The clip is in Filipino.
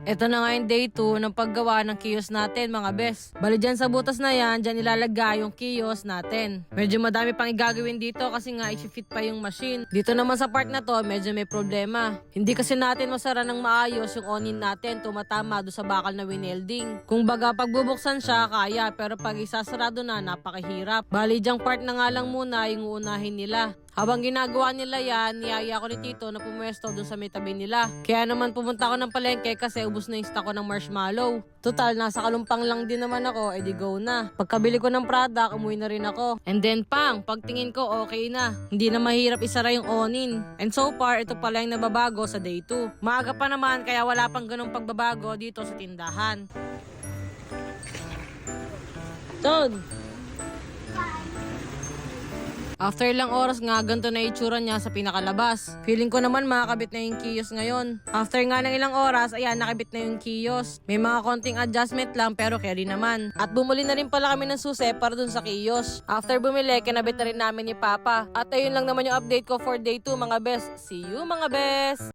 Ito na nga yung day 2 ng paggawa ng kiosk natin mga bes. Bali dyan sa butas na yan, dyan ilalagay yung kiosk natin. Medyo madami pang igagawin dito kasi nga i-fit pa yung machine. Dito naman sa part na to, medyo may problema. Hindi kasi natin masara ng maayos yung onin natin, tumatama do sa bakal na winelding. Kung baga pagbubuksan siya, kaya, pero pag isasarado na, napakahirap. Bali dyang part na nga lang muna yung uunahin nila. Habang ginagawa nila yan, niyaya ko ni Tito na pumwesto dun sa may tabi nila. Kaya naman pumunta ako ng palengke kasi ubos na yung stock ko ng marshmallow. Total, nasa kalumpang lang din naman ako, edi go na. Pagkabili ko ng product, umuwi na rin ako. And then pagtingin ko okay na. Hindi na mahirap isara yung onin. And so far, ito pala yung nababago sa day 2. Maaga pa naman kaya wala pang ganung pagbabago dito sa tindahan. Tod! After ilang oras nga, ganito na itsura niya sa pinakalabas. Feeling ko naman makakabit na yung kiosk ngayon. After nga ng ilang oras, ayan, nakabit na yung kiosk. May mga konting adjustment lang pero carry naman. At bumuli na rin pala kami ng susi para dun sa kiosk. After bumili, kinabit na rin namin ni Papa. At ayun lang naman yung update ko for day 2 mga best. See you mga best!